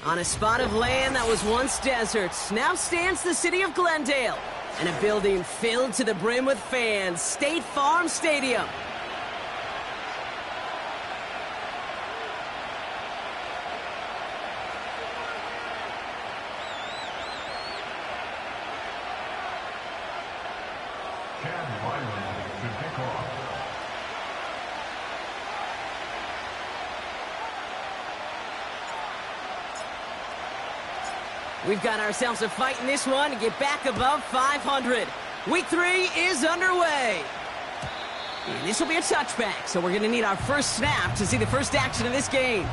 On a spot of land that was once desert, now stands the city of Glendale, and a building filled to the brim with fans, State Farm Stadium. We've got ourselves a fight in this one to get back above 500. Week 3 is underway. And this will be a touchback, so we're going to need our first snap to see the first action of this game.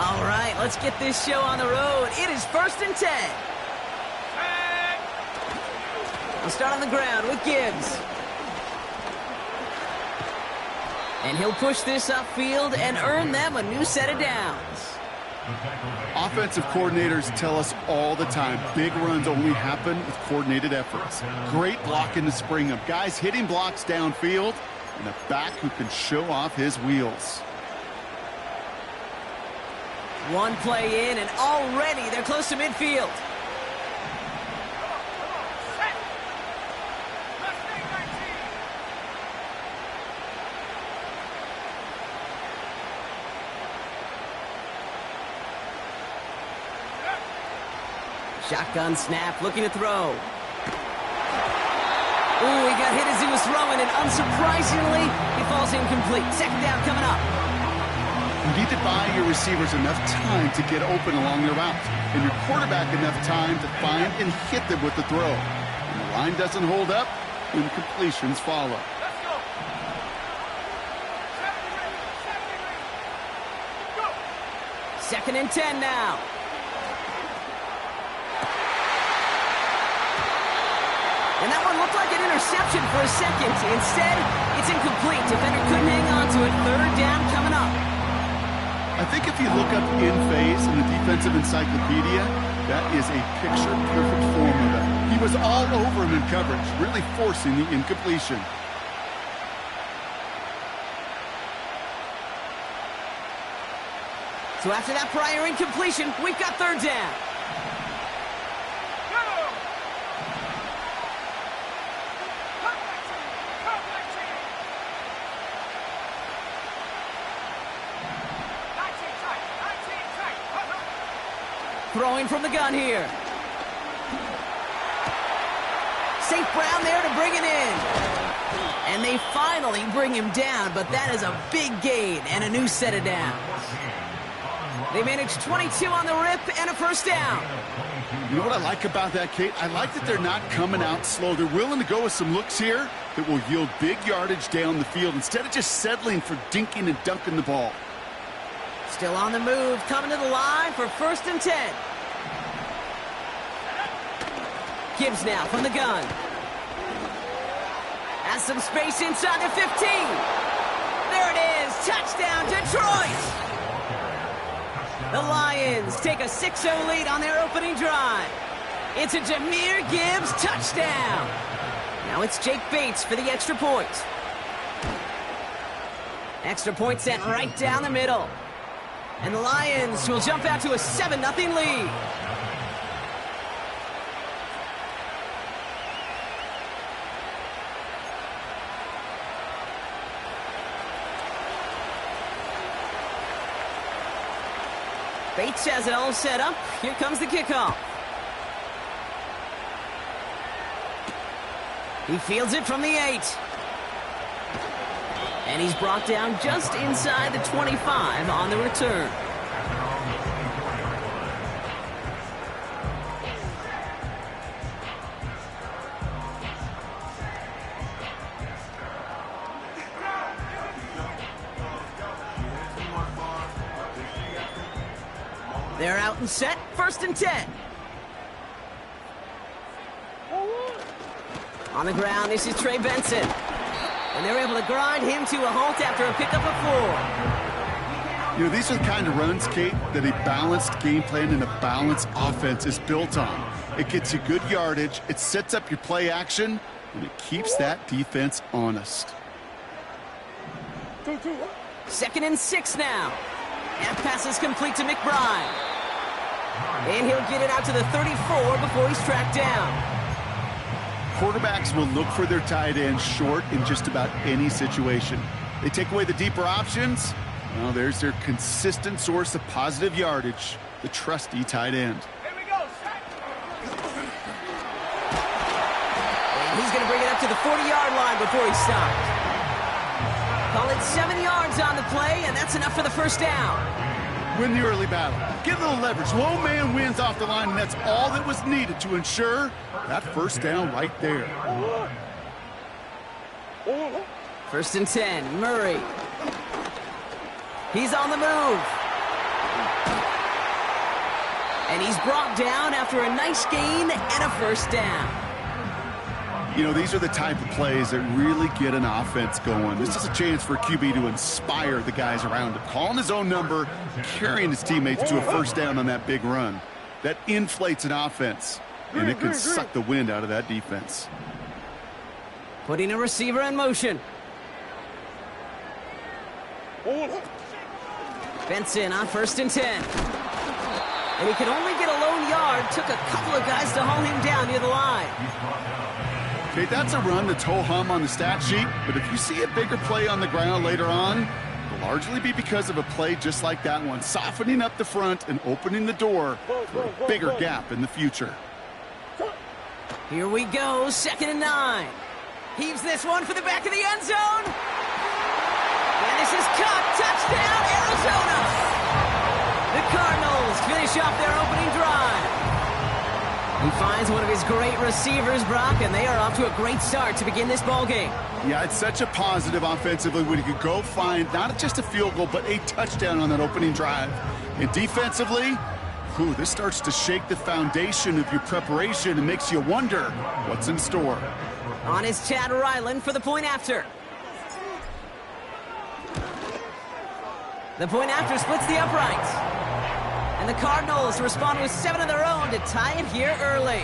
All right, let's get this show on the road. It is 1st and 10. We'll start on the ground with Gibbs. And he'll push this upfield and earn them a new set of downs. Offensive coordinators tell us all the time, big runs only happen with coordinated efforts. Great blocking to spring them. Guys hitting blocks downfield, and a back who can show off his wheels. One play in, and already they're close to midfield. Shotgun snap, looking to throw. Ooh, he got hit as he was throwing, and unsurprisingly, he falls incomplete. Second down coming up. You need to buy your receivers enough time to get open along their route, and your quarterback enough time to find and hit them with the throw. When the line doesn't hold up, then completions follow. Second and 10 now. And that one looked like an interception for a second. Instead, it's incomplete. Defender couldn't hang on to it. Third down coming up. I think if you look up in phase in the defensive encyclopedia, that is a picture-perfect form of it. He was all over him in coverage, really forcing the incompletion. So after that prior incompletion, we've got third down. Throwing from the gun here. St. Brown there to bring it in. And they finally bring him down, but that is a big gain and a new set of downs. They managed 22 on the rip and a first down. You know what I like about that, Kate? I like that they're not coming out slow. They're willing to go with some looks here that will yield big yardage down the field instead of just settling for dinking and dunking the ball. Still on the move, coming to the line for 1st and 10. Gibbs now from the gun. Has some space inside the 15. There it is, touchdown Detroit! The Lions take a 6-0 lead on their opening drive. It's a Jahmyr Gibbs touchdown. Now it's Jake Bates for the extra point. Extra point sent right down the middle. And the Lions will jump out to a 7-0 lead. Bates has it all set up. Here comes the kickoff. He fields it from the 8. And he's brought down just inside the 25 on the return. They're out and set, 1st and 10. On the ground, this is Trey Benson. And they're able to grind him to a halt after a pickup of 4. You know, these are the kind of runs, Kate, that a balanced game plan and a balanced offense is built on. It gets you good yardage, it sets up your play action, and it keeps that defense honest. 2nd and 6 now. Half pass is complete to McBride. And he'll get it out to the 34 before he's tracked down. Quarterbacks will look for their tight end short in just about any situation. They take away the deeper options. Well, there's their consistent source of positive yardage, the trusty tight end. Here we go. And he's going to bring it up to the 40-yard line before he stopped. Call it 7 yards on the play, and that's enough for the first down. Win the early battle. Get a little leverage. Low man wins off the line, and that's all that was needed to ensure that first down right there. 1st and 10, Murray. He's on the move. And he's brought down after a nice gain and a first down. You know, these are the type of plays that really get an offense going. This is a chance for QB to inspire the guys around him. Calling his own number, carrying his teammates to a first down on that big run. That inflates an offense, and it can suck the wind out of that defense. Putting a receiver in motion. Benson on 1st and 10. And he can only get a lone yard. Took a couple of guys to haul him down near the line. Okay, that's a run that's ho-hum on the stat sheet, but if you see a bigger play on the ground later on, it'll largely be because of a play just like that one, softening up the front and opening the door for a bigger gap in the future. Here we go, 2nd and 9. Heaves this one for the back of the end zone. And this is caught. Touchdown, Arizona. The Cardinals finish off their opening drive. He finds one of his great receivers, Brock, and they are off to a great start to begin this ball game. Yeah, it's such a positive offensively when you could go find not just a field goal, but a touchdown on that opening drive. And defensively, this starts to shake the foundation of your preparation and makes you wonder what's in store. On is Chad Ryland for the point after. The point after splits the uprights. And the Cardinals respond with 7 of their own to tie it here early.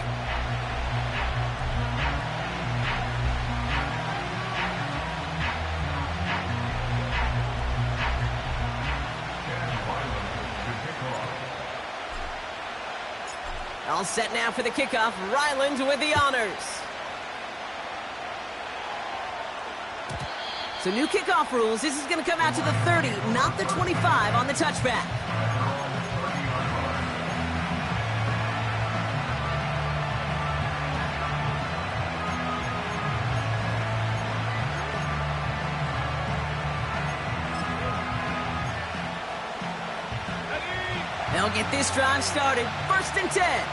All set now for the kickoff. Ryland with the honors. So new kickoff rules. This is going to come out to the 30, not the 25 on the touchback. They'll get this drive started. 1st and 10.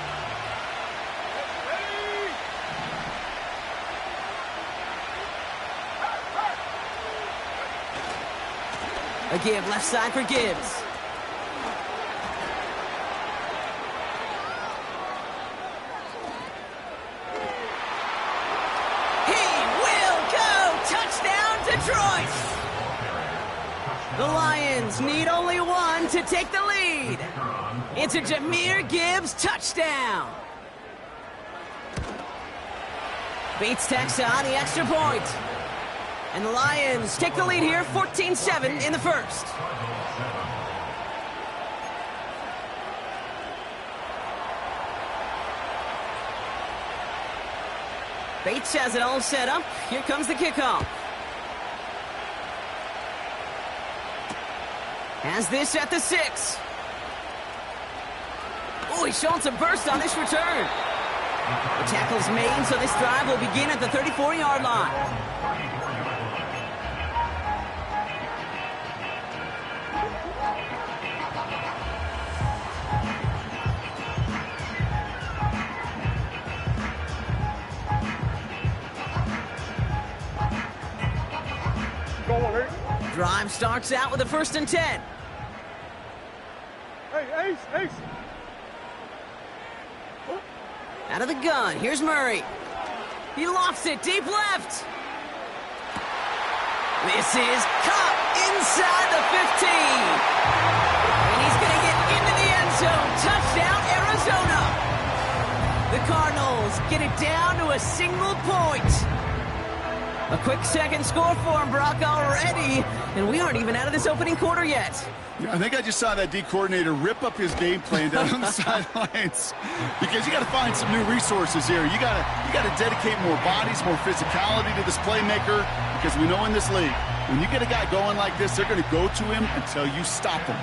A give left side for Gibbs. He will go! Touchdown, Detroit! The Lions need only one to take the lead. It's a Jahmyr Gibbs touchdown. Bates tacks on the extra point. And the Lions take the lead here, 14-7 in the first. Bates has it all set up. Here comes the kickoff. Has this at the 6. Oh, he's showing some burst on this return. The tackle's made, so this drive will begin at the 34-yard line. Drive starts out with a 1st and 10. Hey, Ace. Out of the gun, here's Murray. He lofts it deep left. This is caught inside the 15. And he's going to get into the end zone. Touchdown, Arizona. The Cardinals get it down to a single point. A quick second score for him, Brock, already. And we aren't even out of this opening quarter yet. Yeah, I think I just saw that D coordinator rip up his game plan down on the sidelines, because you got to find some new resources here. You got to dedicate more bodies, more physicality to this playmaker, because we know in this league, when you get a guy going like this, they're going to go to him until you stop him.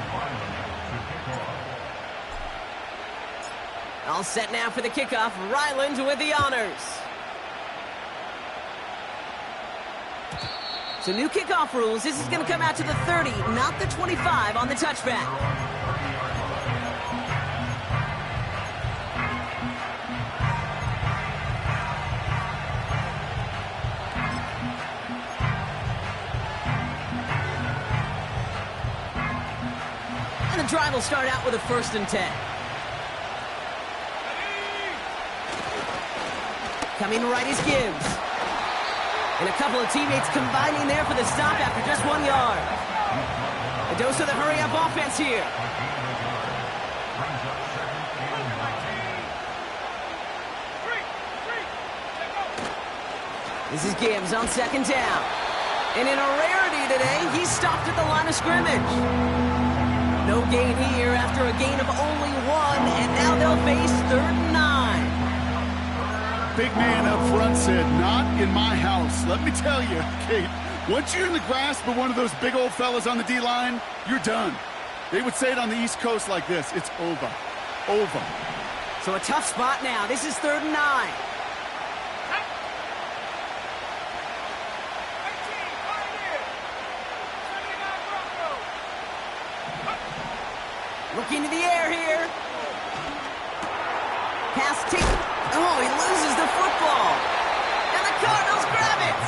All set now for the kickoff. Ryland with the honors. So new kickoff rules. This is going to come out to the 30, not the 25 on the touchback. And the drive will start out with a 1st and 10. Coming right is Gibbs. And a couple of teammates combining there for the stop after just 1 yard. A dose of the hurry-up offense here. This is Gibbs on 2nd down. And in a rarity today, he's stopped at the line of scrimmage. No gain here after a gain of only 1, and now they'll face 3rd and 9. Big man up front said, "Not in my house." Let me tell you, Kate, once you're in the grasp of one of those big old fellas on the D-line, you're done. They would say it on the East Coast like this: it's over. Over. So a tough spot now. This is 3rd and 9. Looking to the air here. Pass taken. Oh, he loses the football. And the Cardinals grab it.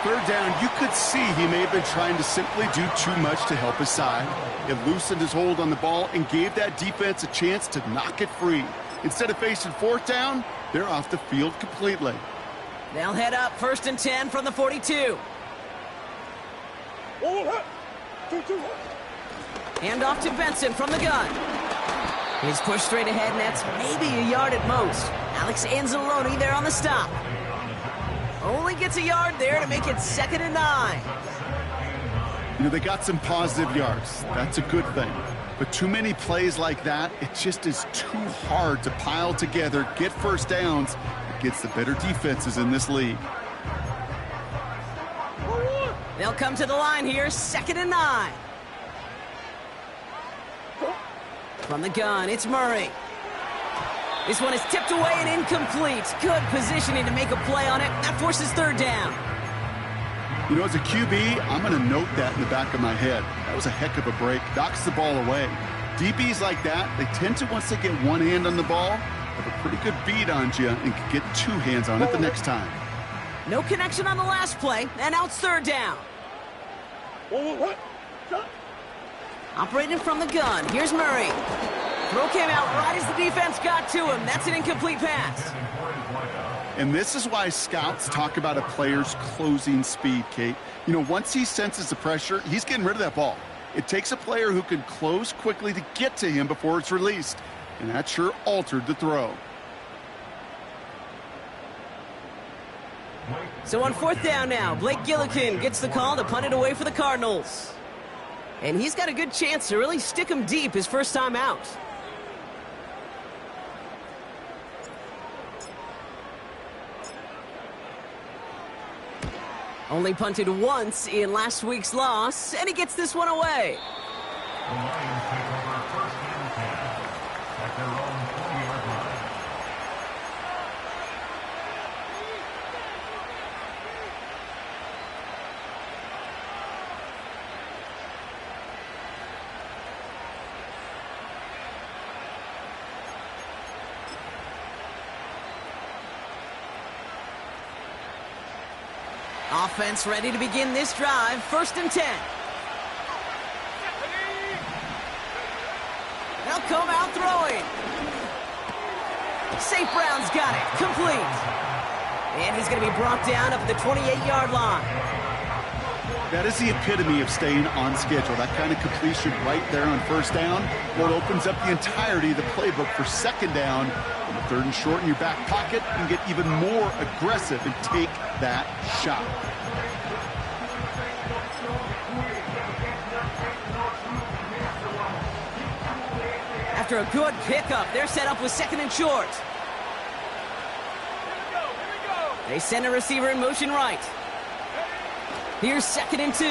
3rd down, you could see he may have been trying to simply do too much to help his side. It loosened his hold on the ball and gave that defense a chance to knock it free. Instead of facing 4th down, they're off the field completely. They'll head up 1st and 10 from the 42. Hand off to Benson from the gun. He's pushed straight ahead, and that's maybe a yard at most. Alex Anzalone there on the stop. Only gets a yard there to make it 2nd and 9. You know, they got some positive yards. That's a good thing. But too many plays like that, it just is too hard to pile together, get 1st downs against the better defenses in this league. They'll come to the line here, 2nd and 9. From the gun, it's Murray. This one is tipped away and incomplete. Good positioning to make a play on it. That forces 3rd down. You know, as a QB, I'm going to note that in the back of my head. That was a heck of a break. Knocks the ball away. DBs like that, they tend to, once they get one hand on the ball, have a pretty good beat on you and can get 2 hands on it the next time. No connection on the last play, and now it's 3rd down. Operating from the gun. Here's Murray. Throw came out right as the defense got to him. That's an incomplete pass. And this is why scouts talk about a player's closing speed, Kate. You know, once he senses the pressure, he's getting rid of that ball. It takes a player who can close quickly to get to him before it's released. And that sure altered the throw. So on 4th down now, Blake Gillikin gets the call to punt it away for the Cardinals. And he's got a good chance to really stick him deep his first time out. Only punted once in last week's loss, and he gets this one away. The Lions take over 1st and 10 at their own 20-yard line. Offense ready to begin this drive. 1st and 10. They'll come out throwing. St. Brown's got it. Complete. And he's going to be brought down up at the 28-yard line. That is the epitome of staying on schedule. That kind of completion right there on first down, well, it opens up the entirety of the playbook for second down. On the third and short in your back pocket, you can get even more aggressive and take that shot. After a good pickup, they're set up with second and short. They send a receiver in motion right. Here's second and 2.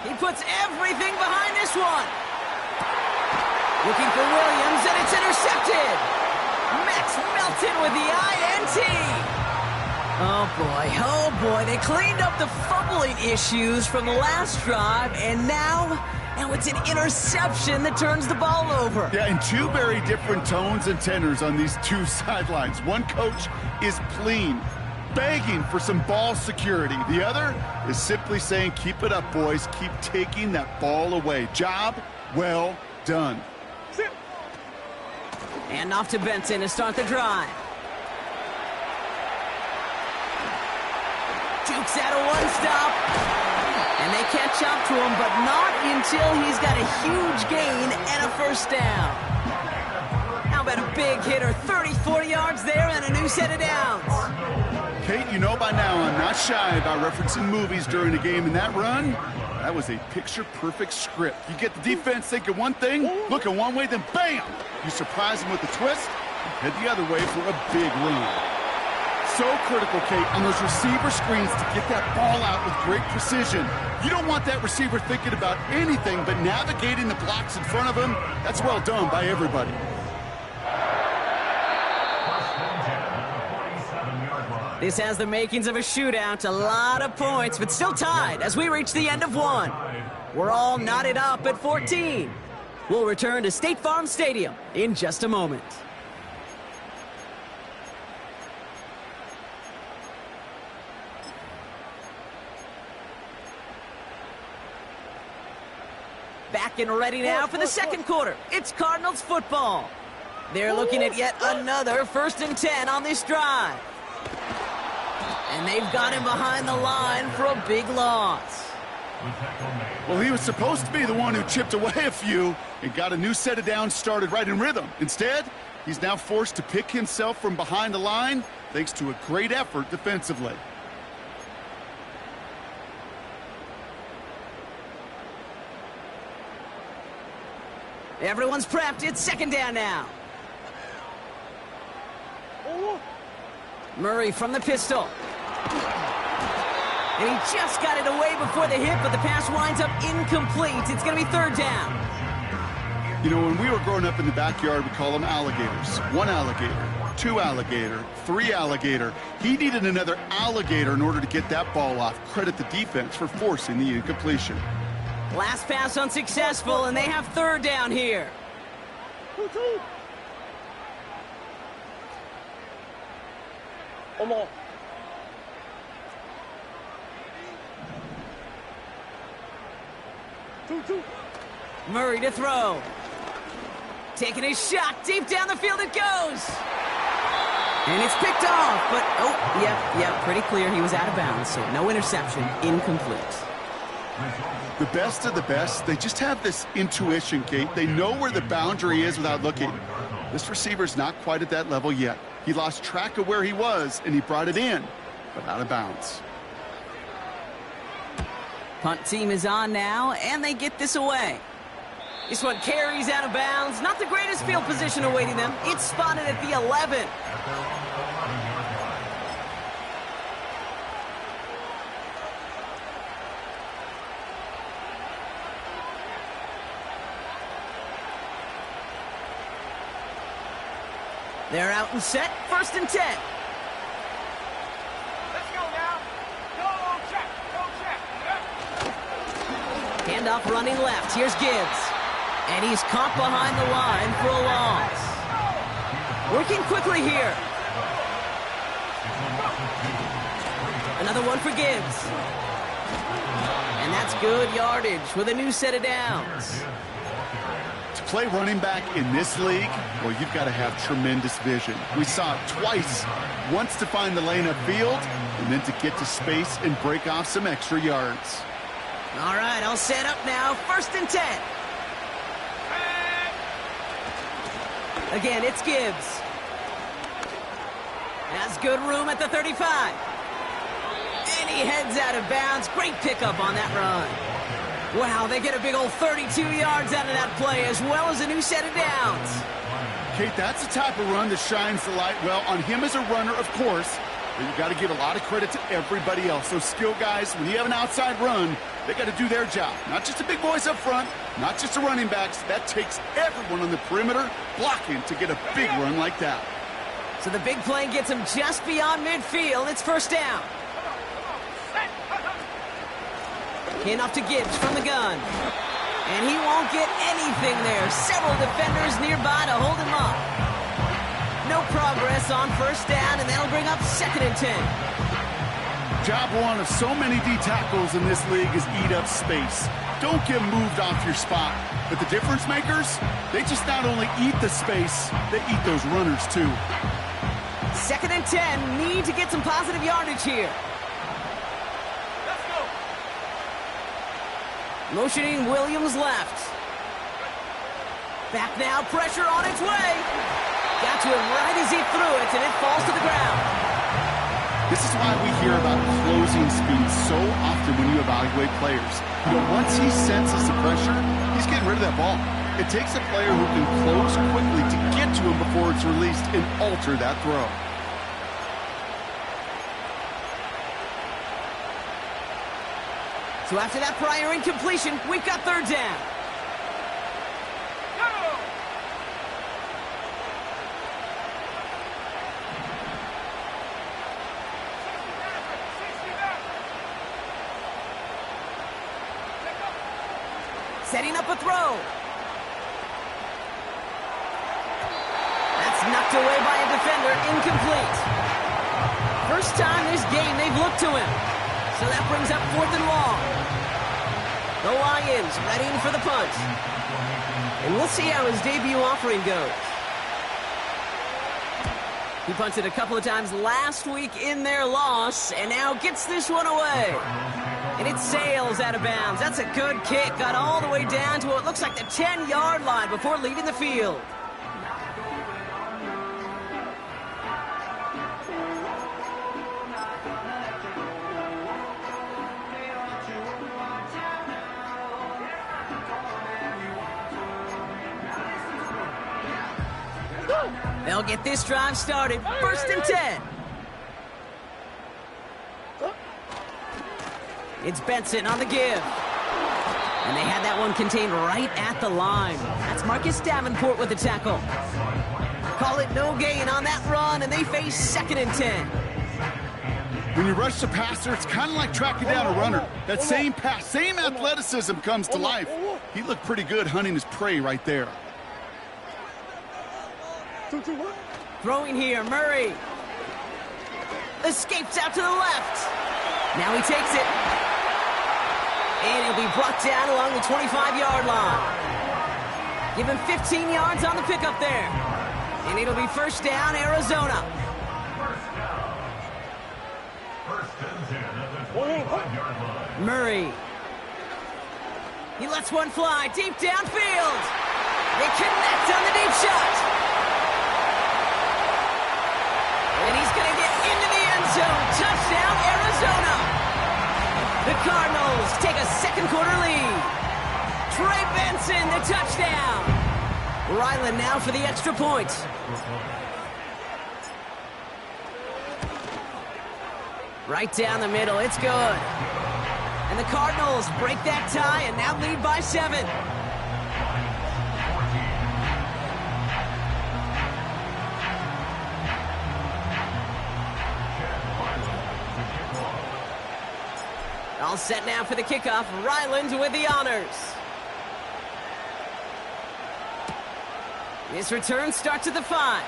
He puts everything behind this one. Looking for Williams, and it's intercepted. Max Melton with the INT. Oh boy, they cleaned up the fumbling issues from the last drive, and now it's an interception that turns the ball over. Yeah, and two very different tones and tenors on these two sidelines. One coach is pleading, begging for some ball security. The other is simply saying, keep it up, boys. Keep taking that ball away. Job well done. And off to Benson to start the drive. Jukes out a one-stop. And they catch up to him, but not until he's got a huge gain and a first down. How about a big hitter? 30, 40 yards there and a new set of downs. Kate, you know by now I'm not shy about referencing movies during a game, and that run, that was a picture-perfect script. You get the defense thinking one thing, looking one way, then bam! You surprise them with a twist, and head the other way for a big run. So critical, Kate, on those receiver screens to get that ball out with great precision. You don't want that receiver thinking about anything but navigating the blocks in front of him. That's well done by everybody. This has the makings of a shootout, a lot of points, but still tied as we reach the end of one. We're all knotted up at 14. We'll return to State Farm Stadium in just a moment. Back and ready now for the second quarter. It's Cardinals football. They're looking at yet another 1st and 10 on this drive. And they've got him behind the line for a big loss. Well, he was supposed to be the one who chipped away a few and got a new set of downs started right in rhythm. Instead, he's now forced to pick himself from behind the line thanks to a great effort defensively. Everyone's prepped. It's second down now. Murray from the pistol. And he just got it away before the hit, but the pass winds up incomplete. It's going to be third down. You know, when we were growing up in the backyard, we call them alligators. 1 alligator, 2 alligator, 3 alligator. He needed another alligator in order to get that ball off. Credit the defense for forcing the incompletion. Last pass unsuccessful, and they have third down here. Murray to throw. Taking a shot. Deep down the field it goes. And it's picked off, but, yeah, pretty clear he was out of bounds, so no interception, incomplete. The best of the best, they just have this intuition, Kate. They know where the boundary is without looking. This receiver's not quite at that level yet. He lost track of where he was, and he brought it in, but out of bounds. Punt team is on now, and they get this away. This one carries out of bounds. Not the greatest field position awaiting them. It's spotted at the 11. They're out and set. 1st and 10. Let's go now. Go check. Handoff running left. Here's Gibbs. And he's caught behind the line for a loss. Working quickly here. Another one for Gibbs. And that's good yardage with a new set of downs. To play running back in this league, well, you've got to have tremendous vision. We saw it twice. Once to find the lane upfield, and then to get to space and break off some extra yards. All right, all set up now. 1st and 10. Again, it's Gibbs. Has good room at the 35. And he heads out of bounds. Great pickup on that run. Wow, they get a big old 32 yards out of that play, as well as a new set of downs. Kate, that's the type of run that shines the light well on him as a runner, of course, but you've got to give a lot of credit to everybody else. Those skill guys, when you have an outside run, they got to do their job. Not just the big boys up front, not just the running backs. That takes everyone on the perimeter blocking to get a big run like that. So the big play gets him just beyond midfield. It's 1st down. In off to Gibbs from the gun. And he won't get anything there. Several defenders nearby to hold him up. No progress on 1st down, and that'll bring up 2nd and 10. Job one of so many D tackles in this league is eat up space. Don't get moved off your spot. But the difference makers, they just not only eat the space, they eat those runners too. 2nd and 10, need to get some positive yardage here. Motioning Williams left. Back now, pressure on its way. Got to him right as he threw it, and it falls to the ground. This is why we hear about closing speed so often when you evaluate players. You know, once he senses the pressure, he's getting rid of that ball. It takes a player who can close quickly to get to him before it's released and alter that throw. So after that prior incompletion, we've got 3rd down. Setting up a throw. That's knocked away by a defender, incomplete. First time this game they've looked to him. So that brings up 4th and long. The Lions readying for the punt. And we'll see how his debut offering goes. He punted a couple of times last week in their loss, and now gets this one away. And it sails out of bounds. That's a good kick. Got all the way down to what looks like the 10-yard line before leaving the field. They'll get this drive started. 1st and 10. It's Benson on the give. And they had that one contained right at the line. That's Marcus Davenport with the tackle. Call it no gain on that run, and they face 2nd and 10. When you rush the passer, it's kind of like tracking down a runner. That same pass, same athleticism comes to life. He looked pretty good hunting his prey right there. Throwing here, Murray. Escapes out to the left. Now he takes it. And he'll be brought down along the 25-yard line. Give him 15 yards on the pickup there. And it'll be 1st down, Arizona. Murray. He lets one fly deep downfield. They connect on the deep shot. And he's going to get into the end zone. Touchdown, Arizona. The Cardinals take a 2nd quarter lead. Trey Benson, the touchdown. Ryland now for the extra point. Right down the middle, it's good. And the Cardinals break that tie and now lead by 7. All set now for the kickoff. Ryland with the honors. This return starts at the 5.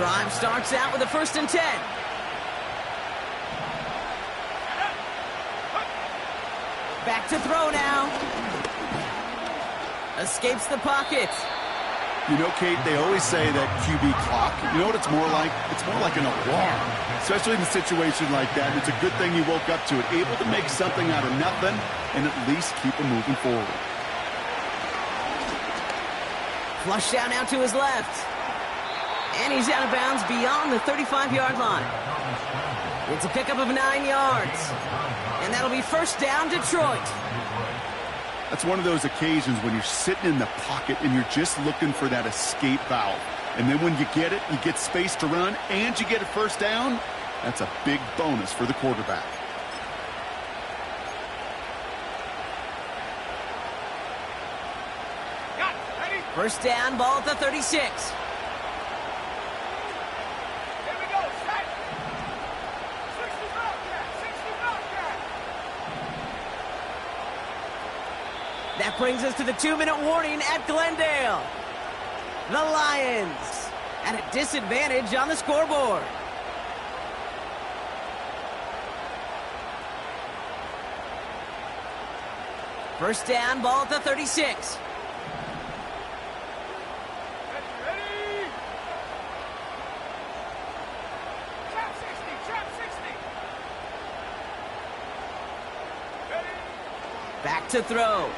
Drive starts out with a 1st and 10. Back to throw now. Escapes the pocket. You know, Kate, they always say that QB clock, you know what it's more like? It's more like an alarm, especially in a situation like that. And it's a good thing you woke up to it, able to make something out of nothing and at least keep them moving forward. Flush down now to his left. And he's out of bounds beyond the 35-yard line. It's a pickup of 9 yards. And that'll be 1st down, Detroit. That's one of those occasions when you're sitting in the pocket and you're just looking for that escape valve. And then when you get it, you get space to run and you get a 1st down. That's a big bonus for the quarterback. Got it. Ready? 1st down, ball at the 36. Here we go. Set. 60 Bobcat. 60 Bobcat. That brings us to the 2-minute warning at Glendale. The Lions at a disadvantage on the scoreboard. First down, ball at the 36. Ready? Trap 60. Trap 60. Ready? Back to throw.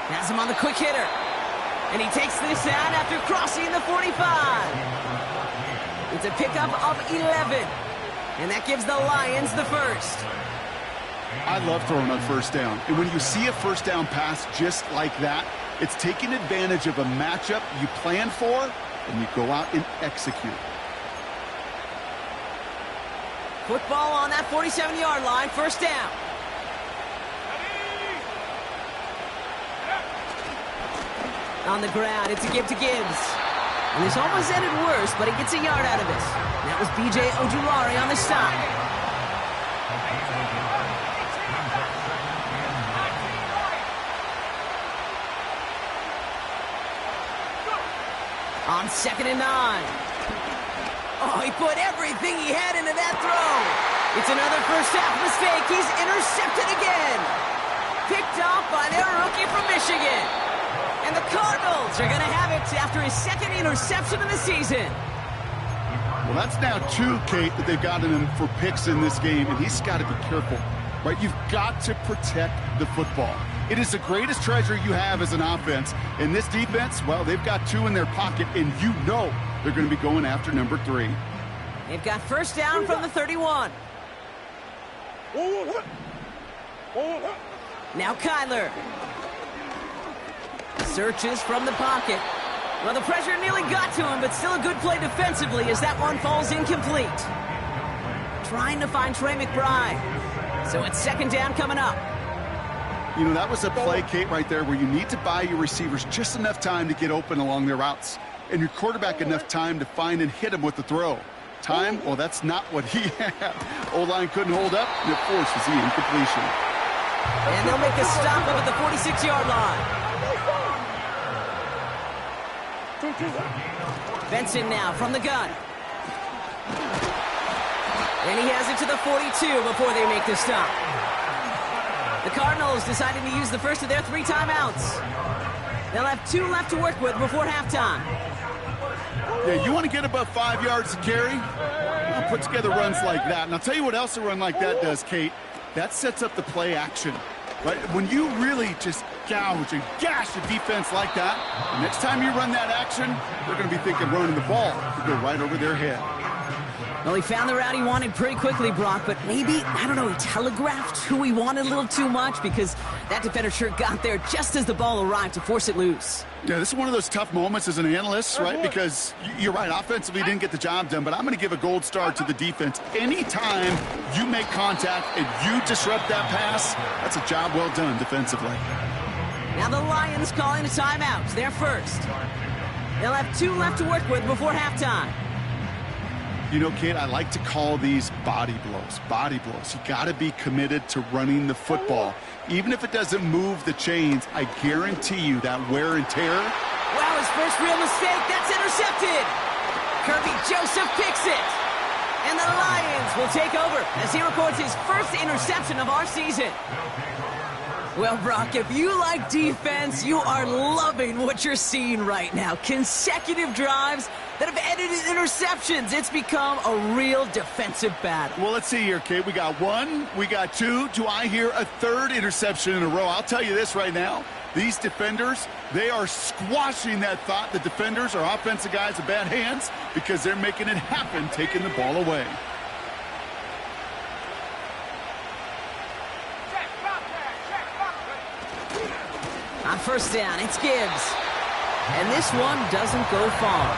Has him on the quick hitter. And he takes this out after crossing the 45. It's a pickup of 11. And that gives the Lions the 1st. I love throwing on 1st down. And when you see a 1st down pass just like that, it's taking advantage of a matchup you plan for, and you go out and execute. Football on that 47-yard line, 1st down. On the ground, it's a give to Gibbs. And this almost ended worse, but he gets a yard out of it. That was B.J. Ojulari on the stop. On 2nd and 9. Oh, he put everything he had into that throw. It's another first half mistake. He's intercepted again. Picked off by their rookie from Michigan. And the Cardinals are going to have it after his 2nd interception of the season. Well, that's now 2, Kate, that they've gotten him for picks in this game, and he's got to be careful, right? You've got to protect the football. It is the greatest treasure you have as an offense. And this defense, well, they've got 2 in their pocket, and you know they're going to be going after number 3. They've got 1st down from the 31. Now Kyler. Searches from the pocket. Well, the pressure nearly got to him, but still a good play defensively as that one falls incomplete. Trying to find Trey McBride. So it's 2nd down coming up. You know, that was a play, Kate, right there where you need to buy your receivers just enough time to get open along their routes. And your quarterback enough time to find and hit him with the throw. Time? Well, that's not what he had. O-line couldn't hold up, and it forces the incompletion. And they'll make a stop up at the 46-yard line. Benson now from the gun. And he has it to the 42 before they make the stop. The Cardinals decided to use the first of their 3 timeouts. They'll have 2 left to work with before halftime. Yeah, you want to get above 5 yards to carry? Well, put together runs like that. And I'll tell you what else a run like that does, Kate. That sets up the play action. Right? When you really just gouge and gash a defense like that, the next time you run that action, they're going to be thinking running the ball to go right over their head. Well, he found the route he wanted pretty quickly, Brock, but maybe, I don't know, he telegraphed who he wanted a little too much because that defender sure got there just as the ball arrived to force it loose. Yeah, this is one of those tough moments as an analyst, right? Because you're right, offensively didn't get the job done, but I'm going to give a gold star to the defense. Anytime you make contact and you disrupt that pass, that's a job well done defensively. Now the Lions calling a timeout. They're first. They'll have 2 left to work with before halftime. You know, Kate, I like to call these body blows. Body blows. You got to be committed to running the football. Even if it doesn't move the chains, I guarantee you that wear and tear Wow, his first real mistake. That's intercepted. Kirby Joseph picks it. And the Lions will take over as he records his first interception of our season. Well, Brock, if you like defense, you are loving what you're seeing right now. Consecutive drives that have ended in interceptions. It's become a real defensive battle. Well, let's see here, Kate. We got one, we got two. Do I hear a third interception in a row? I'll tell you this right now. These defenders, they are squashing that thought. The defenders are offensive guys with bad hands because they're making it happen, taking the ball away. On first down, it's Gibbs. And this one doesn't go far.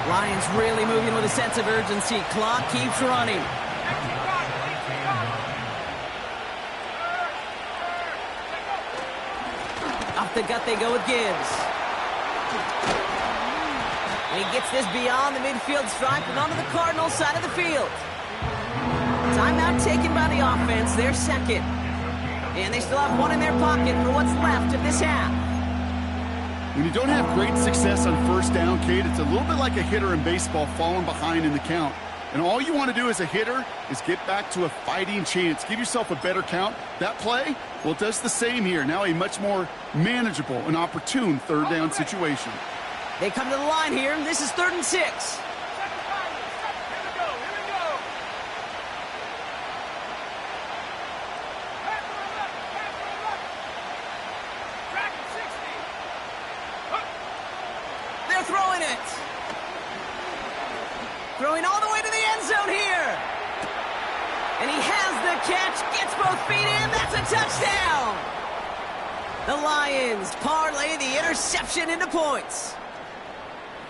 Lions really moving with a sense of urgency. Clock keeps running. Off the gut they go with Gibbs. And he gets this beyond the midfield stripe and onto the Cardinals side of the field. Timeout taken by the offense, their second. And they still have one in their pocket for what's left of this half. When you don't have great success on first down, Kate, it's a little bit like a hitter in baseball falling behind in the count. And all you want to do as a hitter is get back to a fighting chance. Give yourself a better count. That play, well, it does the same here. Now a much more manageable and opportune third down situation. They come to the line here, and this is 3rd and 6. Throwing it. Throwing all the way to the end zone here. And he has the catch, gets both feet in, that's a touchdown. The Lions parlay the interception into points.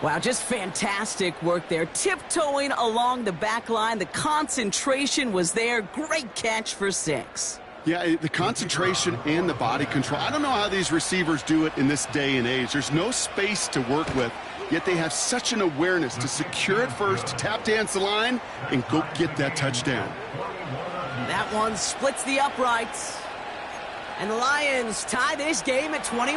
Wow, just fantastic work there. Tiptoeing along the back line, the concentration was there. Great catch for 6. Yeah, the concentration and the body control. I don't know how these receivers do it in this day and age. There's no space to work with, yet they have such an awareness to secure it first, to tap dance the line, and go get that touchdown. That one splits the uprights. And the Lions tie this game at 21.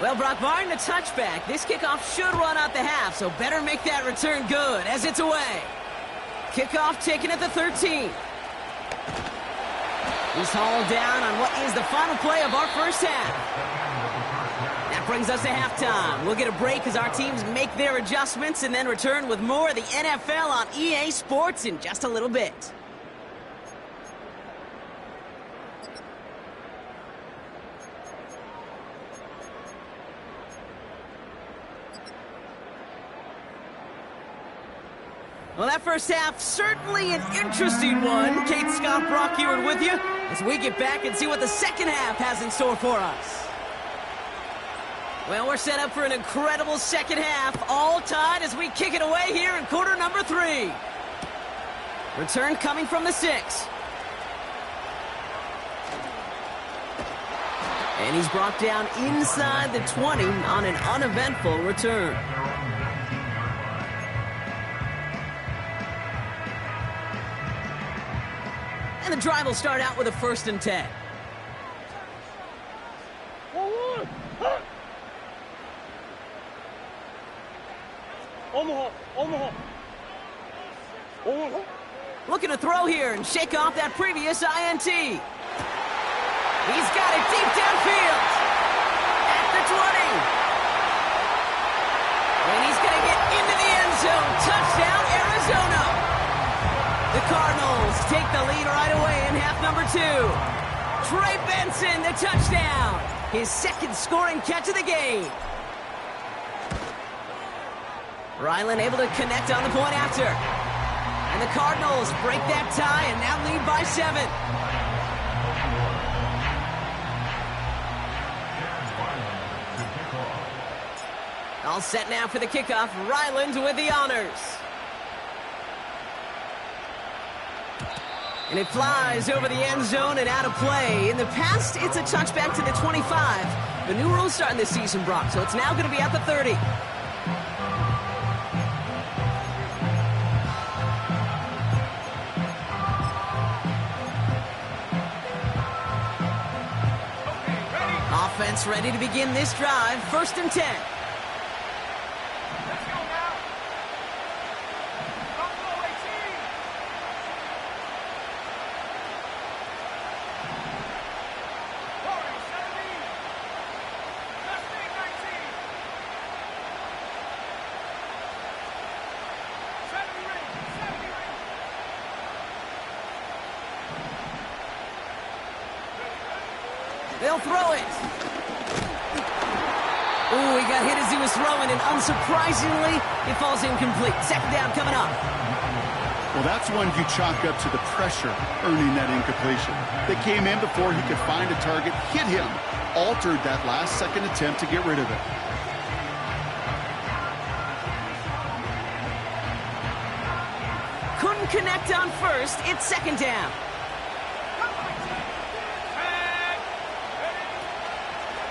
Well, Brock, barring the touchback, this kickoff should run out the half, so better make that return good as it's away. Kickoff taken at the 13. He's hauled down on what is the final play of our first half. That brings us to halftime. We'll get a break as our teams make their adjustments and then return with more of the NFL on EA Sports in just a little bit. Well, that first half, certainly an interesting one. Kate, Scott, Brock here with you as we get back and see what the second half has in store for us. Well, we're set up for an incredible second half, all tied as we kick it away here in quarter number 3. Return coming from the 6. And he's brought down inside the 20 on an uneventful return. And the drive will start out with a 1st and 10. Looking to throw here and shake off that previous INT. He's got it deep downfield. At the 20. And he's going to get into the end zone. Touchdown, Arizona. The Cardinals take the lead right away in half number 2. Trey Benson, the touchdown. His second scoring catch of the game. Ryland able to connect on the point after. And the Cardinals break that tie and now lead by 7. All set now for the kickoff. Ryland with the honors. And it flies over the end zone and out of play. In the past, it's a touchback to the 25. The new rules starting this season, Brock, so it's now going to be at the 30. Offense ready to begin this drive. 1st and 10. Let's go now. Buffalo 18. Corey 17. Mustang 19. 70 ring. 70 ring. They'll throw it. Ooh, he got hit as he was throwing, and unsurprisingly, it falls incomplete. 2nd down coming up. Well, that's one you chalk up to the pressure earning that incompletion. They came in before he could find a target, hit him, altered that last-second attempt to get rid of it. Couldn't connect on 1st. It's 2nd down.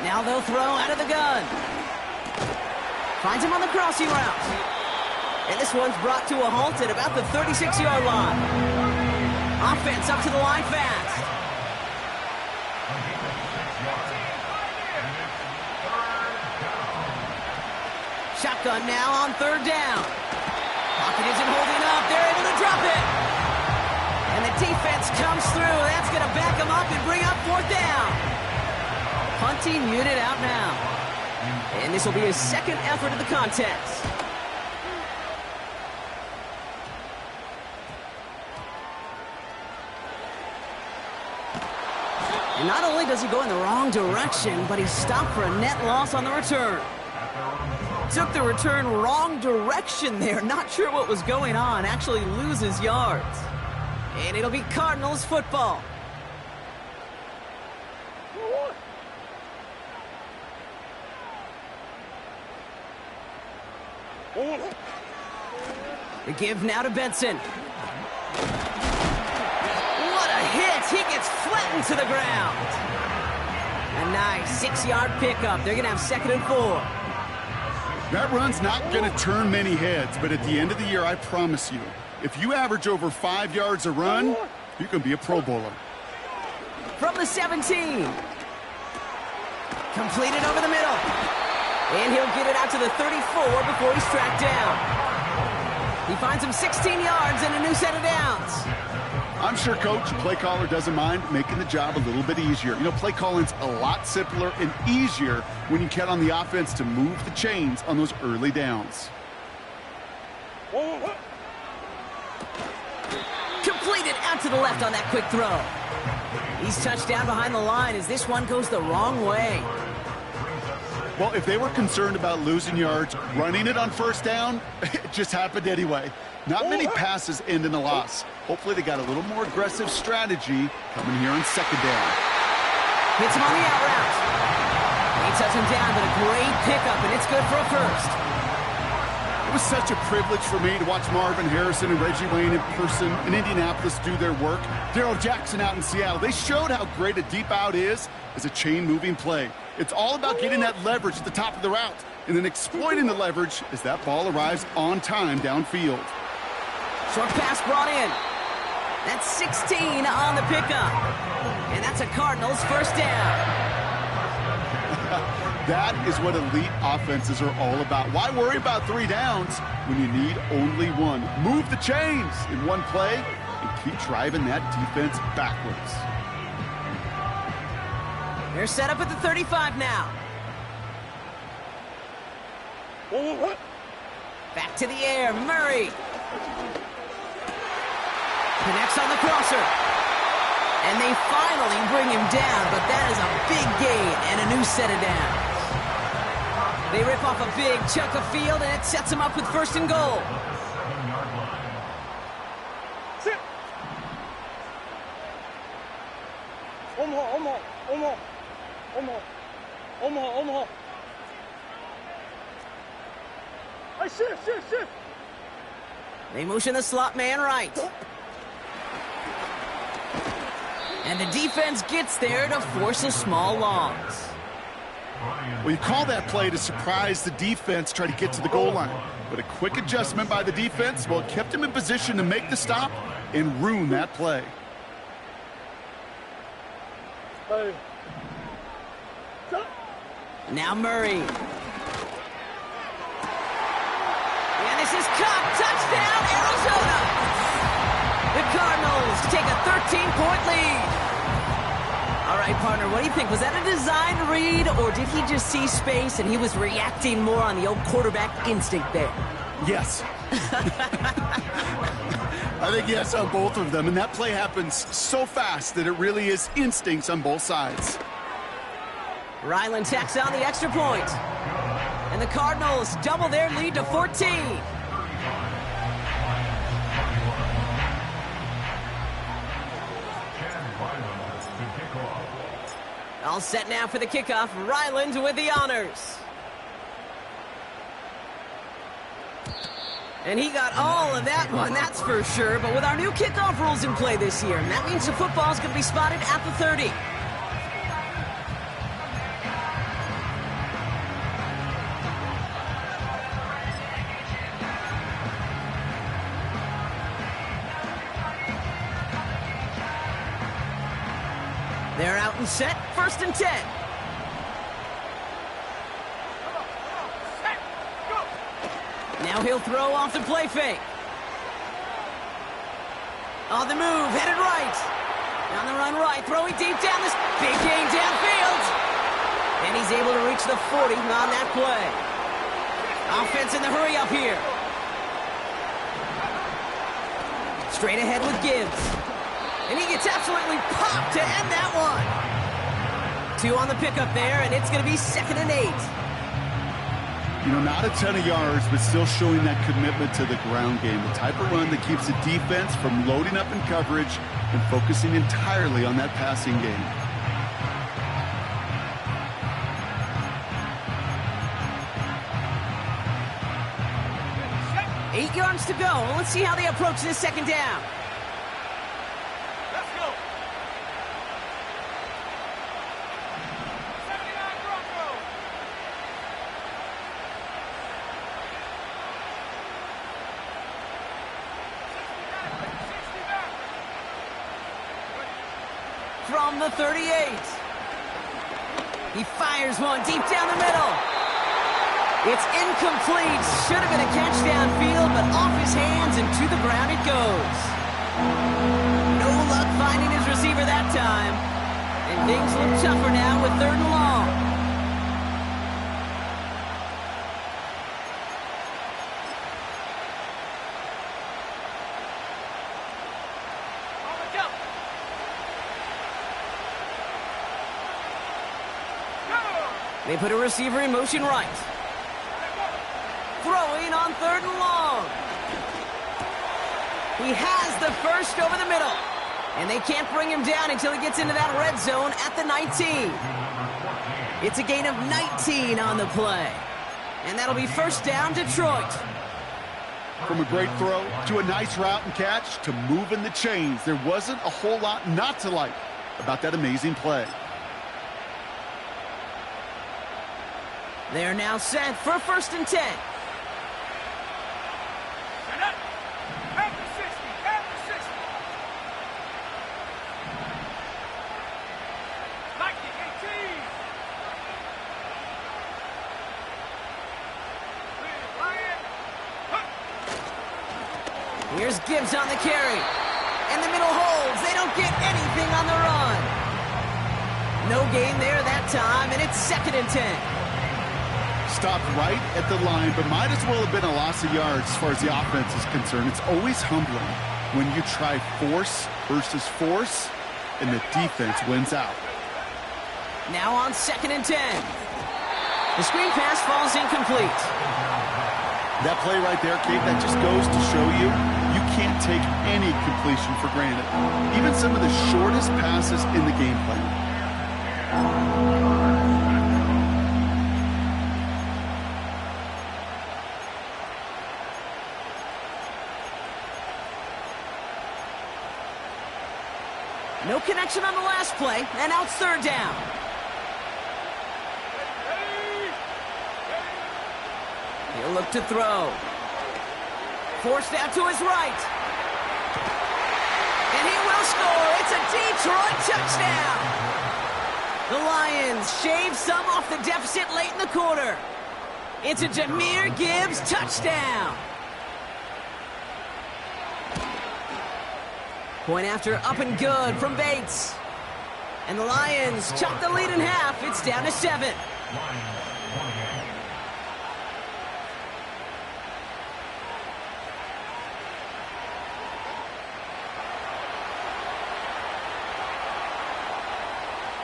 Now they'll throw out of the gun. Finds him on the crossing route. And this one's brought to a halt at about the 36-yard line. Offense up to the line fast. Shotgun now on 3rd down. Pocket isn't holding up. They're able to drop it. And the defense comes through. That's going to back them up and bring up 4th down. Punting unit out now. And this will be his 2nd effort of the contest. And not only does he go in the wrong direction, but he's stopped for a net loss on the return. Took the return wrong direction there. Not sure what was going on. Actually loses yards. And it'll be Cardinals football. The give now to Benson. What a hit! He gets flattened to the ground. A nice 6-yard pickup. They're going to have 2nd and 4. That run's not going to turn many heads, but at the end of the year, I promise you, if you average over 5 yards a run, you can be a Pro Bowler. From the 17. Completed over the middle. And he'll get it out to the 34 before he's tracked down. He finds him 16 yards and a new set of downs. I'm sure Coach, play caller, doesn't mind making the job a little bit easier. You know, play calling's a lot simpler and easier when you count on the offense to move the chains on those early downs. Completed out to the left on that quick throw. He's touched down behind the line as this one goes the wrong way. Well, if they were concerned about losing yards, running it on 1st down, it just happened anyway. Not many passes end in a loss. Hopefully they got a little more aggressive strategy coming here on 2nd down. Hits him on the out route. He touches him down, but a great pickup, and it's good for a 1st. It was such a privilege for me to watch Marvin Harrison and Reggie Wayne in person in Indianapolis do their work. Darrell Jackson out in Seattle. They showed how great a deep out is as a chain-moving play. It's all about getting that leverage at the top of the route and then exploiting the leverage as that ball arrives on time downfield. Short pass brought in. That's 16 on the pickup. And that's a Cardinals 1st down. That is what elite offenses are all about. Why worry about 3 downs when you need only 1? Move the chains in one play and keep driving that defense backwards. They're set up at the 35 now. Back to the air, Murray. Connects on the crosser. And they finally bring him down, but that is a big gain and a new set of downs. They rip off a big chunk of field, and it sets them up with 1st and goal. Sit. Omaha. Hey, shift. They motion the slot man right. And the defense gets there to force a small loss. Well, you call that play to surprise the defense, try to get to the goal line. But a quick adjustment by the defense, well, it kept him in position to make the stop and ruin that play. Hey. Stop. Now Murray. And this is Cup. Touchdown, Arizona. The Cardinals take a 13-point lead. All right, partner, what do you think? Was that a design read, or did he just see space and he was reacting more on the old quarterback instinct there? Yes. I think yes on both of them, and that play happens so fast that it really is instincts on both sides. Ryland tacks on the extra point. And the Cardinals double their lead to 14. All set now for the kickoff. Ryland with the honors. And he got all of that one, that's for sure. But with our new kickoff rules in play this year, and that means the football's going to be spotted at the 30. They're out and set, 1st and 10. Now he'll throw off the play fake. On the move, headed right. On the run right, throwing deep down this big gain downfield. And he's able to reach the 40 on that play. Offense in the hurry up here. Straight ahead with Gibbs. And he gets absolutely popped to end that one. 2 on the pickup there, and it's going to be 2nd and 8. You know, not a ton of yards, but still showing that commitment to the ground game. The type of run that keeps the defense from loading up in coverage and focusing entirely on that passing game. Eight yards to go. Let's see how they approach this 2nd down. Let's go. 79 Broncos. From the 38. He fires one deep down the middle. It's incomplete. Should have been a catch downfield, but off his hands and to the ground it goes. No luck finding his receiver that time. And things look tougher now with 3rd and long. On the jump. They put a receiver in motion right. Throwing on 3rd and long. He has the first over the middle. And they can't bring him down until he gets into that red zone at the 19. It's a gain of 19 on the play. And that'll be 1st down, Detroit. From a great throw to a nice route and catch to moving the chains, there wasn't a whole lot not to like about that amazing play. They're now set for 1st and 10. Set up. At the 60. At the 60. 19-18. Here's Gibbs on the carry. And the middle holds. They don't get anything on the run. No gain there that time, and it's 2nd and 10. Stopped right at the line, but might as well have been a loss of yards as far as the offense is concerned. It's always humbling when you try force versus force, and the defense wins out. Now on 2nd and 10. The screen pass falls incomplete. That play right there, Kate, that just goes to show you, you can't take any completion for granted. Even some of the shortest passes in the game plan. No connection on the last play, and now it's 3rd down. He'll look to throw. Forced out to his right. And he will score. It's a Detroit touchdown. The Lions shave some off the deficit late in the quarter. It's a Jahmyr Gibbs touchdown. Point after up and good from Bates. And the Lions chop the lead in half. It's down to 7.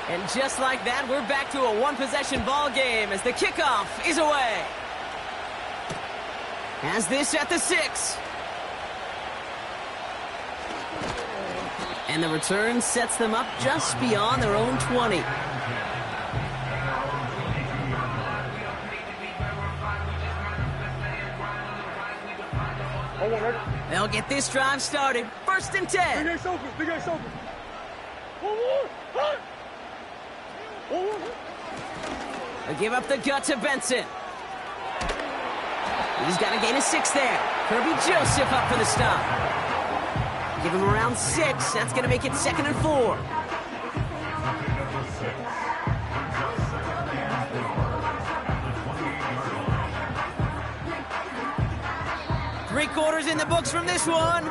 And just like that, we're back to a one-possession ball game as the kickoff is away. Has this at the 6. And the return sets them up just beyond their own 20. They'll get this drive started. 1st and 10. Big Ace open. Big Ace open. They give up the gut to Benson. He's got to gain a 6 there. Kirby Joseph up for the stop. Give him around 6. That's going to make it 2nd and 4. Three quarters in the books from this one.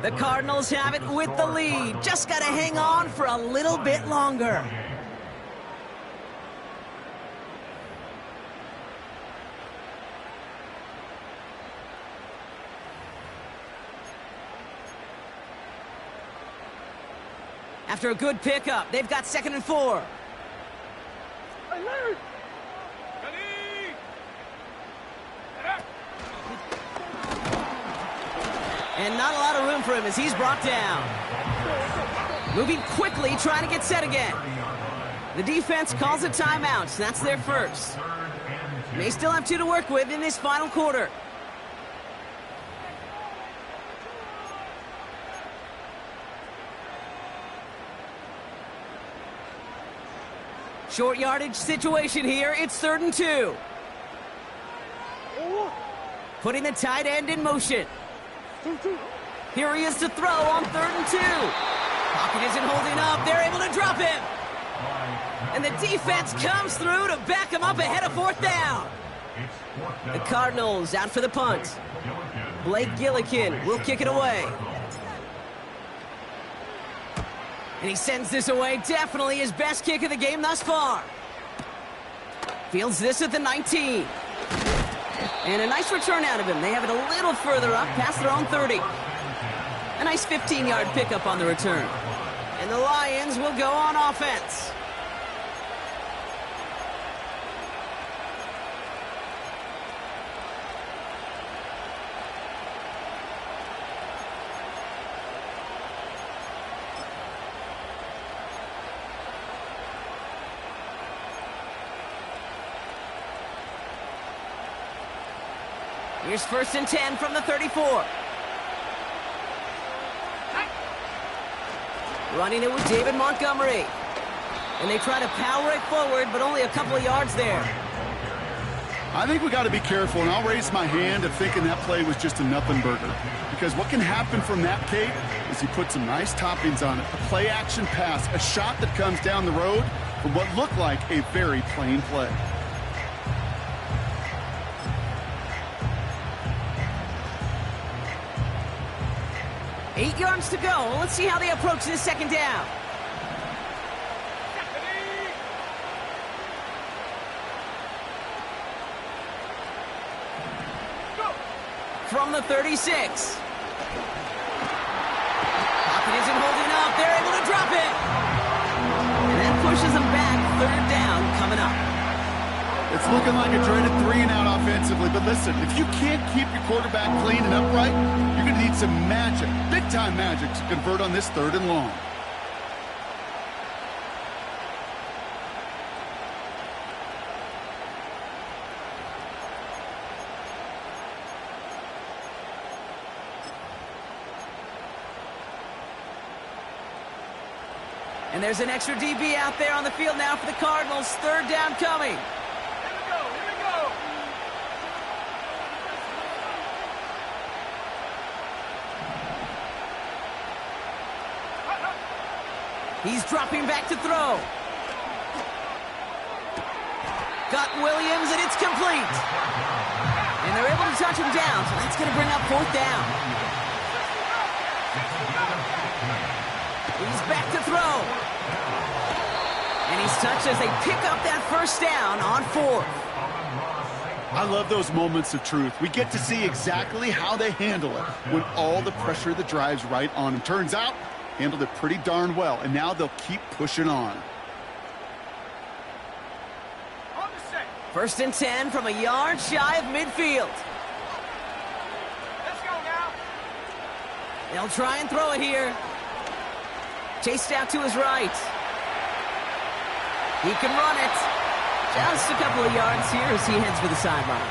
The Cardinals have it with the lead. Just got to hang on for a little bit longer. After a good pickup, they've got 2nd and 4. And not a lot of room for him as he's brought down. Moving quickly, trying to get set again. The defense calls a timeout. That's their first. May still have 2 to work with in this final quarter. Short yardage situation here. It's 3rd and 2. Putting the tight end in motion. Here he is to throw on 3rd and 2. Pocket isn't holding up. They're able to drop him. And the defense comes through to back him up ahead of 4th down. The Cardinals out for the punt. Blake Gillikin will kick it away. And he sends this away. Definitely his best kick of the game thus far. Fields this at the 19. And a nice return out of him. They have it a little further up, past their own 30. A nice 15-yard pickup on the return. And the Lions will go on offense. Here's 1st and 10 from the 34. Running it with David Montgomery. And they try to power it forward, but only a couple of yards there. I think we got to be careful, and I'll raise my hand of thinking that play was just a nothing burger. Because what can happen from that, Kate, is you put some nice toppings on it. A play-action pass, a shot that comes down the road from what looked like a very plain play. Eight yards to go. Let's see how they approach this 2nd down. From the 36. Pocket isn't holding up. They're able to drop it. And that pushes them back. 3rd down coming up. It's looking like a dreaded 3-and-out offensively, but listen, if you can't keep your quarterback clean and upright, you're going to need some magic, big-time magic, to convert on this 3rd and long. And there's an extra DB out there on the field now for the Cardinals. 3rd down coming. He's dropping back to throw. Got Williams, and it's complete. And they're able to touch him down, so that's going to bring up 4th down. He's back to throw. And he's touched as they pick up that 1st down on 4th. I love those moments of truth. We get to see exactly how they handle it when all the pressure of the drive's right on them. Turns out, handled it pretty darn well, and now they'll keep pushing on. 1st and 10 from a yard shy of midfield. Let's go now. They'll try and throw it here. Chased out to his right. He can run it. Just a couple of yards here as he heads for the sideline.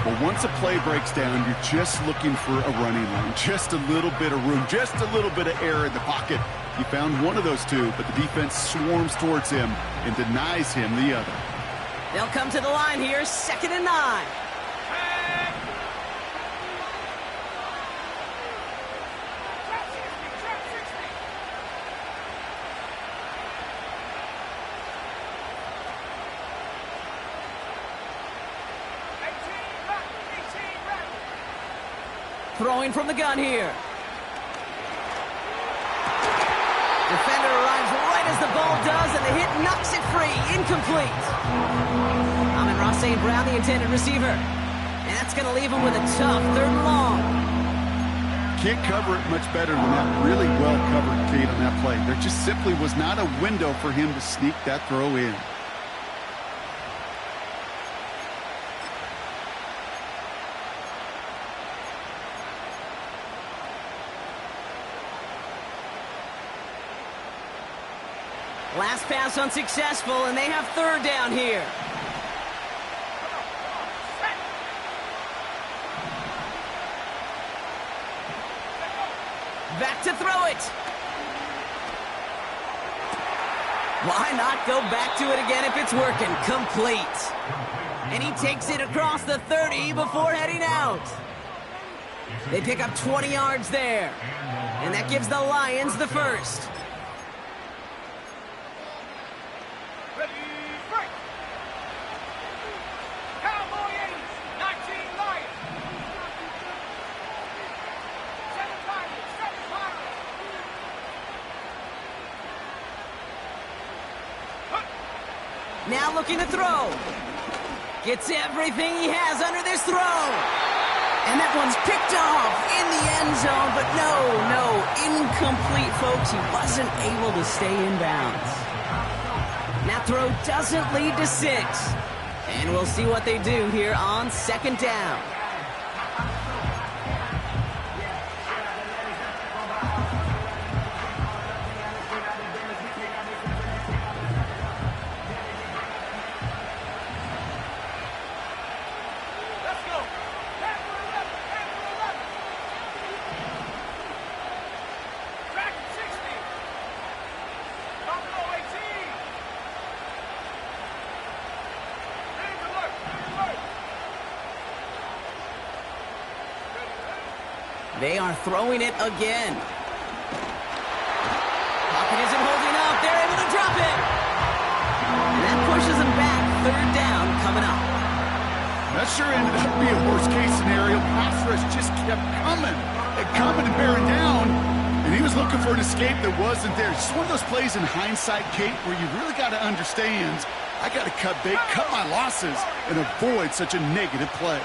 Well, once a play breaks down, you're just looking for a running lane. Just a little bit of room, just a little bit of air in the pocket. He found one of those two, but the defense swarms towards him and denies him the other. They'll come to the line here, 2nd and 9. Throwing from the gun here. Defender arrives right as the ball does, and the hit knocks it free. Incomplete. Amon-Ra St. Brown, the intended receiver. And that's going to leave him with a tough 3rd and long. Can't cover it much better than that. Really well covered, Kate, on that play. There just simply was not a window for him to sneak that throw in. Last pass unsuccessful, and they have 3rd down here. Back to throw it. Why not go back to it again if it's working? Complete. And he takes it across the 30 before heading out. They pick up 20 yards there. And that gives the Lions the 1st. Now looking to throw. Gets everything he has under this throw. And that one's picked off in the end zone, but no, incomplete, folks. He wasn't able to stay in bounds. That throw doesn't lead to 6. And we'll see what they do here on 2nd down. They are throwing it again. Pocket isn't holding up. They're able to drop it. And that pushes them back. 3rd down coming up. That sure ended up being a worst-case scenario. Pass rush just kept coming and bearing down. And he was looking for an escape that wasn't there. Just one of those plays in hindsight, Kate, where you really got to understand, I got to cut bait, cut my losses, and avoid such a negative play.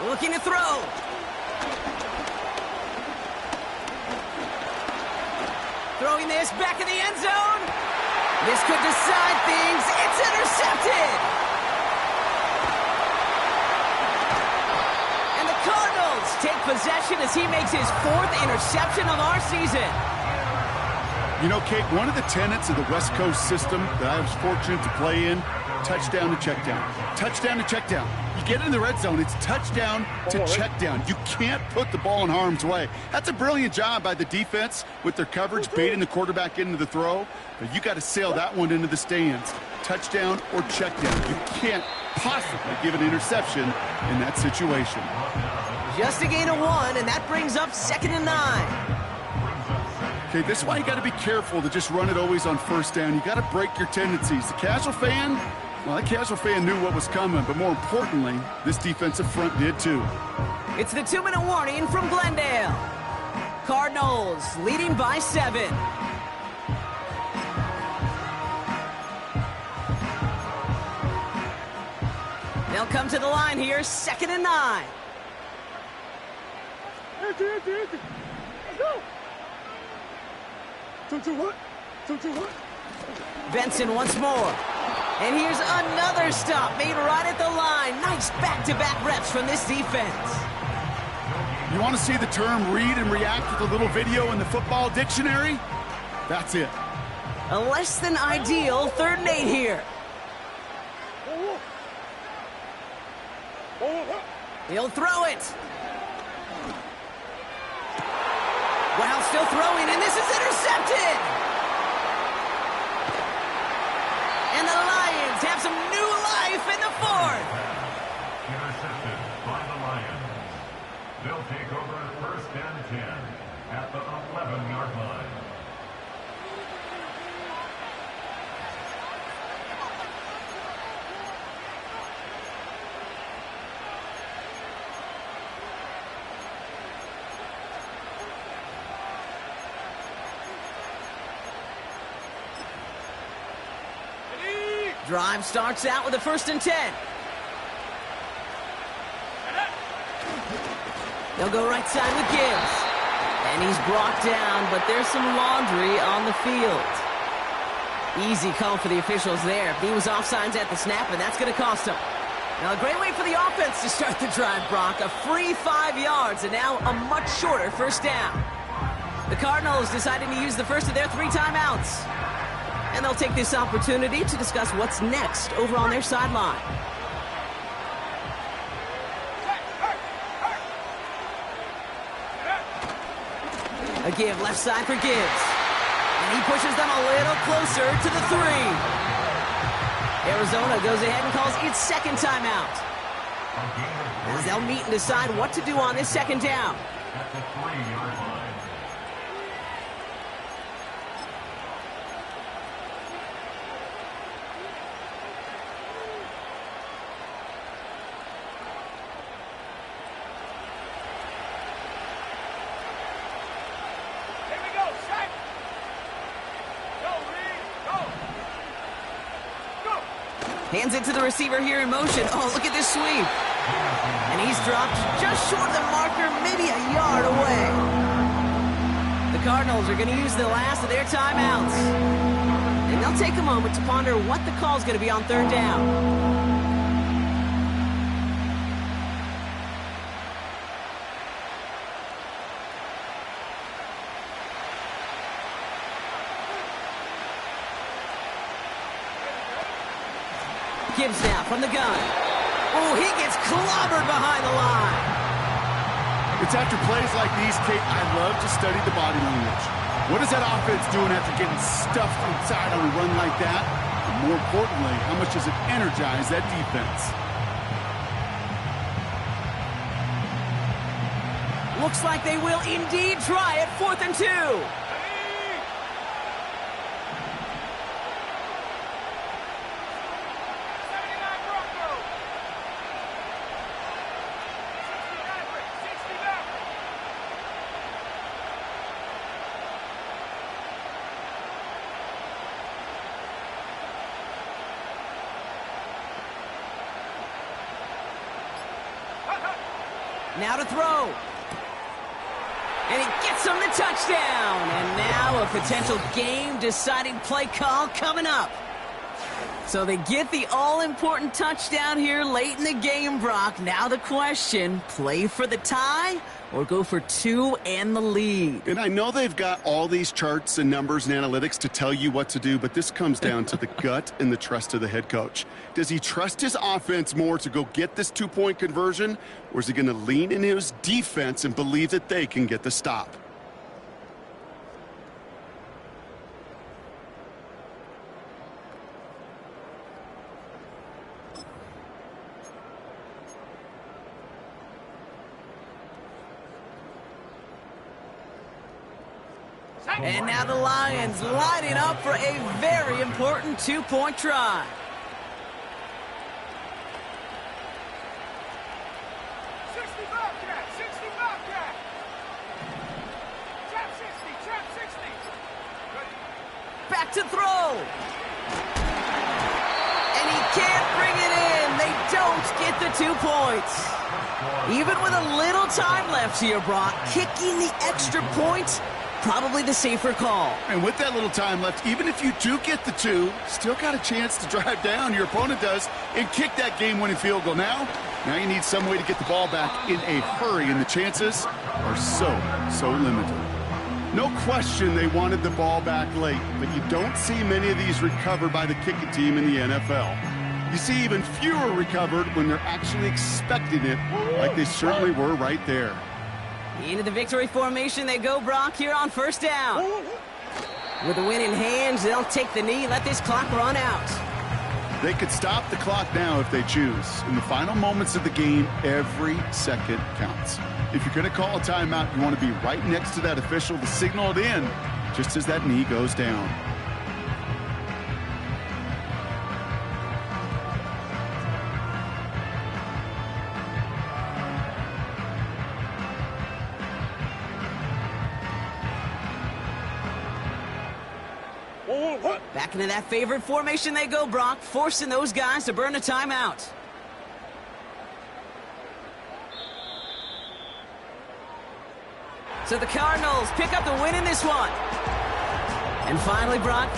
Looking to throw. Throwing this back in the end zone. This could decide things. It's intercepted. And the Cardinals take possession as he makes his 4th interception of our season. You know, Kate, one of the tenets of the West Coast system that I was fortunate to play in, touchdown to check down. Touchdown to check down. You get in the red zone, it's touchdown to check down. You can't put the ball in harm's way. That's a brilliant job by the defense with their coverage, baiting the quarterback into the throw. But you got to sail that one into the stands. Touchdown or check down. You can't possibly give an interception in that situation. Just a gain of 1, and that brings up 2nd and 9. Okay, this is why you got to be careful to just run it always on first down. You got to break your tendencies. The casual fan, well, that casual fan knew what was coming, but more importantly, this defensive front did too. It's the 2-minute warning from Glendale. Cardinals leading by 7. They'll come to the line here, 2nd and 9. Let's go. 2-2-1. 2-2-1. Benson once more. And here's another stop made right at the line. Nice back-to-back reps from this defense. You want to see the term read and react with a little video in the football dictionary? That's it. A less than ideal 3rd and 8 here. He'll throw it. Wow, still throwing, and this is intercepted. And the Lions have some new life in the 4th. Intercepted by the Lions. They'll take over 1st and 10 at the 11-yard line. Drive starts out with a 1st and 10. They'll go right side with Gibbs. And he's brought down, but there's some laundry on the field. Easy call for the officials there. He was offsides at the snap, and that's going to cost him. Now, a great way for the offense to start the drive, Brock. A free 5 yards, and now a much shorter 1st down. The Cardinals deciding to use the first of their 3 timeouts. And they'll take this opportunity to discuss what's next over on their sideline. A give left side for Gibbs. And he pushes them a little closer to the 3. Arizona goes ahead and calls its 2nd timeout. As they'll meet and decide what to do on this 2nd down. At the 3-yard line. Hands it to the receiver here in motion. Oh, look at this sweep. And he's dropped just short of the marker, maybe a yard away. The Cardinals are going to use the last of their timeouts. And they'll take a moment to ponder what the call is going to be on 3rd down. Gibbs now from the gun. Oh, he gets clobbered behind the line. It's after plays like these, Kate, I love to study the body language. What is that offense doing after getting stuffed inside on a run like that? And more importantly, how much does it energize that defense? Looks like they will indeed try it. 4th and 2. Now to throw. And he gets him the touchdown. And now a potential game-deciding play call coming up. So they get the all-important touchdown here late in the game, Brock. Now the question, play for the tie or go for 2 and the lead. And I know they've got all these charts and numbers and analytics to tell you what to do, but this comes down to the gut and the trust of the head coach. Does he trust his offense more to go get this 2-point conversion, or is he going to lean into his defense and believe that they can get the stop? And now the Lions lining up for a very important 2-point try. Back to throw. And he can't bring it in. They don't get the 2 points. Even with a little time left here, Brock, kicking the extra point, probably the safer call. And with that little time left, even if you do get the 2, still got a chance to drive down, your opponent does, and kick that game-winning field goal. Now you need some way to get the ball back in a hurry, and the chances are so limited. No question they wanted the ball back late, but you don't see many of these recovered by the kicking team in the NFL. You see even fewer recovered when they're actually expecting it, like they certainly were right there. Into the victory formation they go, Brock, here on first down. With the win in hands, they'll take the knee, let this clock run out. They could stop the clock now if they choose. In the final moments of the game, every second counts. If you're going to call a timeout, you want to be right next to that official to signal it in just as that knee goes down. Back into that favorite formation they go, Brock, forcing those guys to burn a timeout. So the Cardinals pick up the win in this one. And finally, Brock,